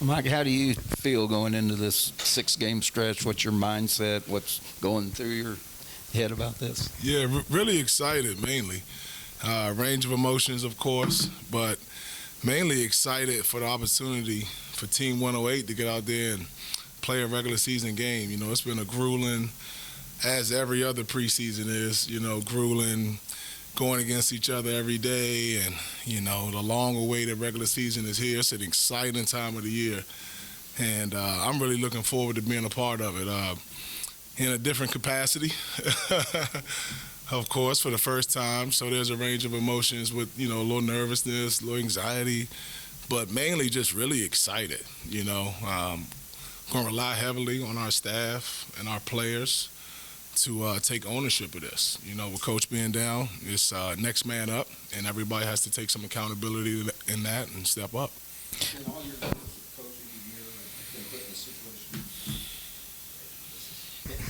Mike, how do you feel going into this 6-game stretch? What's your mindset? What's going through your head about this? Yeah, really excited mainly. Range of emotions, of course, but mainly excited for the opportunity for Team 108 to get out there and play a regular season game. You know, it's been a grueling, as every other preseason is, grueling, going against each other every day, and, the long-awaited regular season is here. It's an exciting time of the year, and I'm really looking forward to being a part of it in a different capacity, of course, for the first time. So there's a range of emotions with, a little nervousness, a little anxiety, but mainly just really excited, Going to rely heavily on our staff and our players to take ownership of this. With Coach being down, it's next man up, and everybody has to take some accountability in that and step up.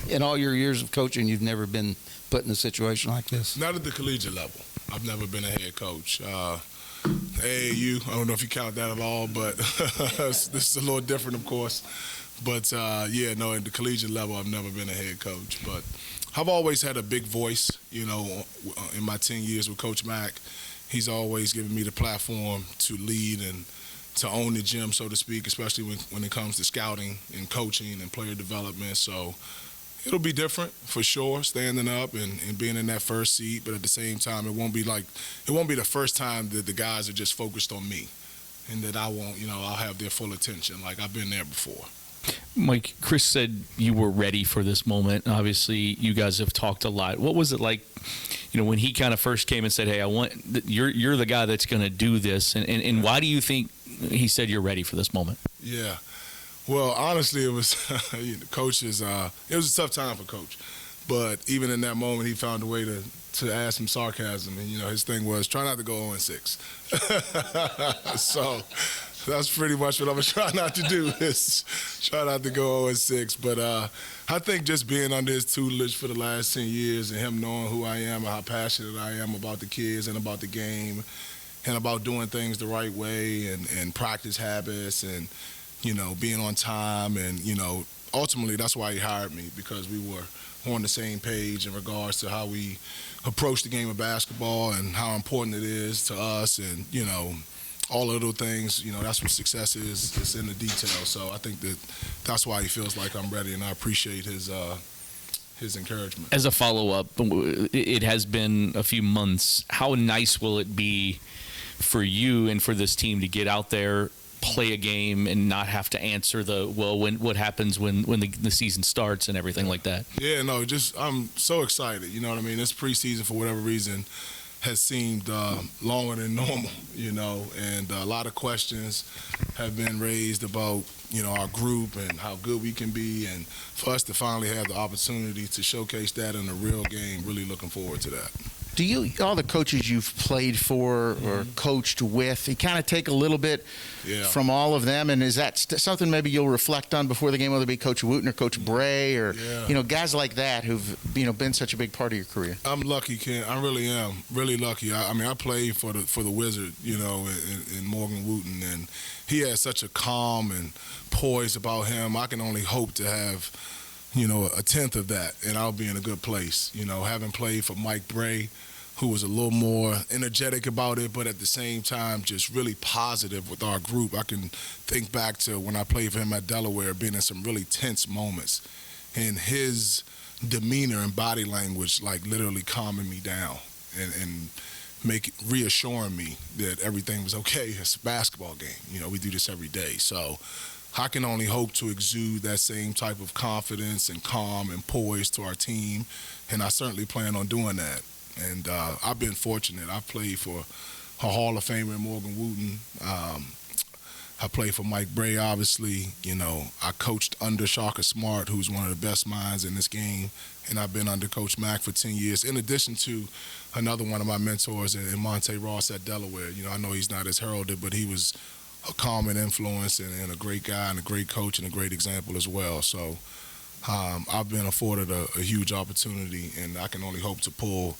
In all your years of coaching, you've never been put in a situation like this? Not at the collegiate level. I've never been a head coach. AAU, I don't know if you count that at all, but this is a little different, of course. But, at the collegiate level, I've never been a head coach. But I've always had a big voice, in my 10 years with Coach Mack. He's always given me the platform to lead and to own the gym, so to speak, especially when it comes to scouting and coaching and player development. So it'll be different for sure, standing up and being in that first seat. But at the same time, it won't be the first time that the guys are just focused on me and that I won't, I'll have their full attention. Like I've been there before. Mike, Chris said you were ready for this moment. Obviously, you guys have talked a lot. What was it like, when he kind of first came and said, "Hey, you're the guy that's going to do this," and why do you think he said you're ready for this moment? Yeah, well, honestly, it was coaches. It was a tough time for Coach, but even in that moment, he found a way to add some sarcasm, and his thing was try not to go 0-6. So that's pretty much what I'm trying not to do, is try not to go 0-6. But I think just being under his tutelage for the last 10 years and him knowing who I am and how passionate I am about the kids and about the game and about doing things the right way and practice habits and, being on time. And, ultimately that's why he hired me, because we were on the same page in regards to how we approach the game of basketball and how important it is to us and, all of those things, that's what success is. It's in the details. So I think that's why he feels like I'm ready, and I appreciate his encouragement. As a follow-up, it has been a few months. How nice will it be for you and for this team to get out there, play a game, and not have to answer what happens when the season starts and everything like that? Yeah, no, I'm so excited. You know what I mean? This preseason, for whatever reason, has seemed longer than normal, and a lot of questions have been raised about, our group and how good we can be, and for us to finally have the opportunity to showcase that in a real game, really looking forward to that. Do you, all the coaches you've played for or coached with, you kind of take a little bit from all of them, and is that something maybe you'll reflect on before the game, whether it be Coach Wooten or Coach Bray or guys like that who've been such a big part of your career? I'm lucky, Ken. I really am, really lucky. I mean, I played for the Wizard, in Morgan Wooten, and he has such a calm and poise about him. I can only hope to have a tenth of that, and I'll be in a good place. Having played for Mike Bray, who was a little more energetic about it, but at the same time just really positive with our group. I can think back to when I played for him at Delaware, being in some really tense moments, and his demeanor and body language like literally calming me down and reassuring me that everything was okay. It's a basketball game. We do this every day. So I can only hope to exude that same type of confidence and calm and poise to our team, and I certainly plan on doing that. And I've been fortunate. I've played for a Hall of Famer, Morgan Wooten. I played for Mike Bray, obviously. I coached under Shaka Smart, who's one of the best minds in this game, and I've been under Coach Mack for 10 years, in addition to another one of my mentors in Monte Ross at Delaware. I know he's not as heralded, but he was a calming influence and a great guy and a great coach and a great example as well. So I've been afforded a huge opportunity, and I can only hope to pull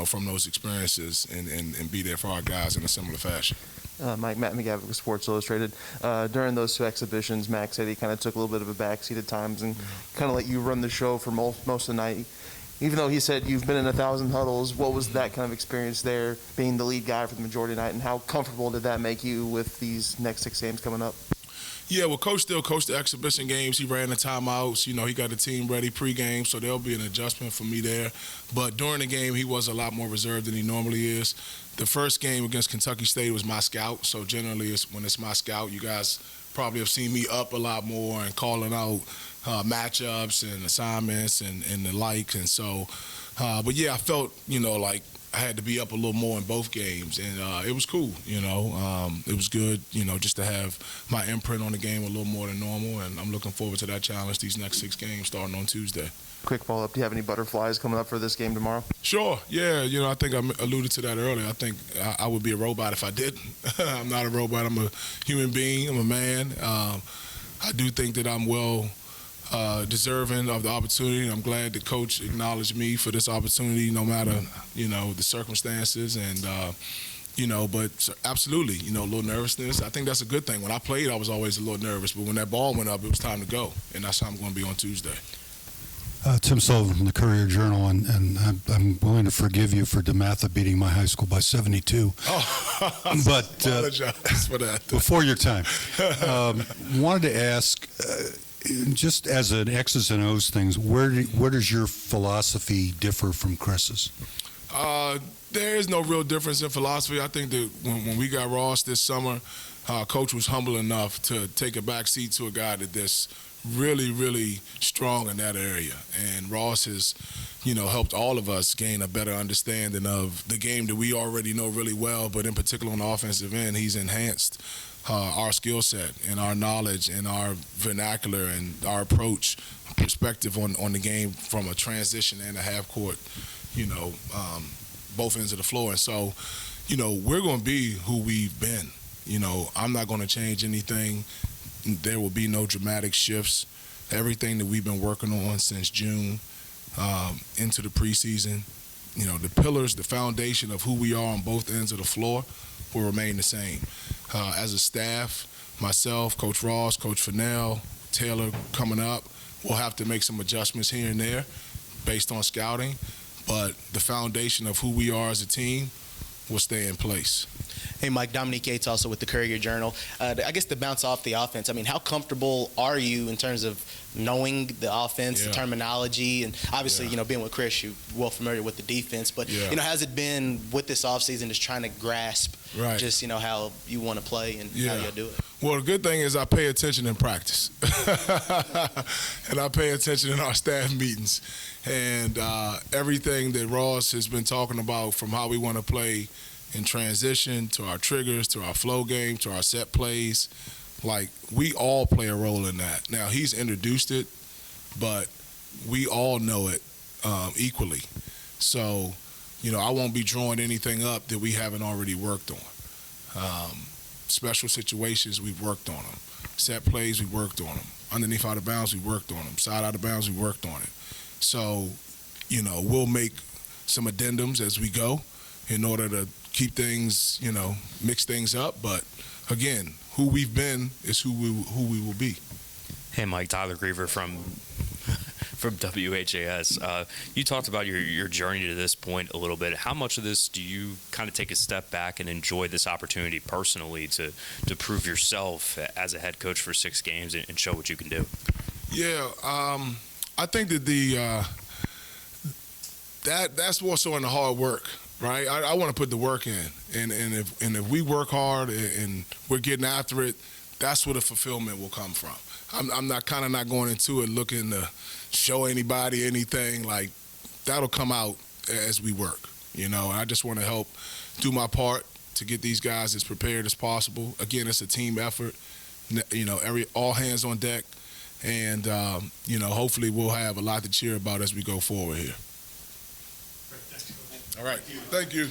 from those experiences and be there for our guys in a similar fashion. Matt McGavick with Sports Illustrated. During those 2 exhibitions, Max said he kind of took a little bit of a backseat at times and kind of let you run the show for most of the night. Even though he said you've been in 1,000 huddles, what was that kind of experience there, being the lead guy for the majority of the night, and how comfortable did that make you with these next 6 games coming up? Yeah, well, Coach still coached the exhibition games. He ran the timeouts. He got the team ready pregame, so there'll be an adjustment for me there. But during the game, he was a lot more reserved than he normally is. The first game against Kentucky State was my scout, so generally when it's my scout, you guys probably have seen me up a lot more and calling out matchups and assignments and the like. And so, but yeah, I felt, like I had to be up a little more in both games, and it was cool. It was good, just to have my imprint on the game a little more than normal, and I'm looking forward to that challenge these next 6 games starting on Tuesday. Quick follow-up, do you have any butterflies coming up for this game tomorrow? Sure, yeah, I think I alluded to that earlier. I think I would be a robot if I didn't. I'm not a robot, I'm a human being, I'm a man. I do think that I'm well deserving of the opportunity, and I'm glad the coach acknowledged me for this opportunity, no matter the circumstances. And but absolutely, a little nervousness. I think that's a good thing. When I played, I was always a little nervous, but when that ball went up, it was time to go, and that's how I'm going to be on Tuesday. Tim Sullivan from the Courier-Journal, and I'm willing to forgive you for DeMatha beating my high school by 72. Oh, but apologize for that. Before your time, wanted to ask, just as an X's and O's things, where does your philosophy differ from Chris's? There is no real difference in philosophy. I think that when we got Ross this summer, Coach was humble enough to take a back seat to a guy that's really, really strong in that area. And Ross has, helped all of us gain a better understanding of the game that we already know really well, but in particular on the offensive end, he's enhanced our skill set and our knowledge and our vernacular and our approach, perspective on the game from a transition and a half court, both ends of the floor. And so, we're going to be who we've been. I'm not going to change anything. There will be no dramatic shifts. Everything that we've been working on since June into the preseason, the pillars, the foundation of who we are on both ends of the floor will remain the same. As a staff, myself, Coach Ross, Coach Fennell, Taylor coming up, we'll have to make some adjustments here and there based on scouting, but the foundation of who we are as a team will stay in place. Hey, Mike, Dominique Yates also with the Courier-Journal. I guess to bounce off the offense, how comfortable are you in terms of knowing the offense, the terminology, and obviously, being with Chris, you're well familiar with the defense, but, how's it been with this offseason just trying to grasp just, how you want to play and how you do it? Well, the good thing is I pay attention in practice, and I pay attention in our staff meetings, and everything that Ross has been talking about from how we want to play in transition to our triggers, to our flow game, to our set plays, like we all play a role in that. Now, he's introduced it, but we all know it equally. So, I won't be drawing anything up that we haven't already worked on. Special situations, we've worked on them. Set plays, we worked on them. Underneath out of bounds, we worked on them. Side out of bounds, we worked on it. So, we'll make some addendums as we go in order to keep things, mix things up. But again, who we've been is who we will be. Hey, Mike, Tyler Griever from WHAS. You talked about your journey to this point a little bit. How much of this do you kind of take a step back and enjoy this opportunity personally to prove yourself as a head coach for 6 games and show what you can do? Yeah, I think that that's also in the hard work. Right, I want to put the work in, and if we work hard and we're getting after it, that's where the fulfillment will come from. I'm not going into it looking to show anybody anything. Like that'll come out as we work. I just want to help do my part to get these guys as prepared as possible. Again, it's a team effort. All hands on deck, and hopefully we'll have a lot to cheer about as we go forward here. All right. Thank you.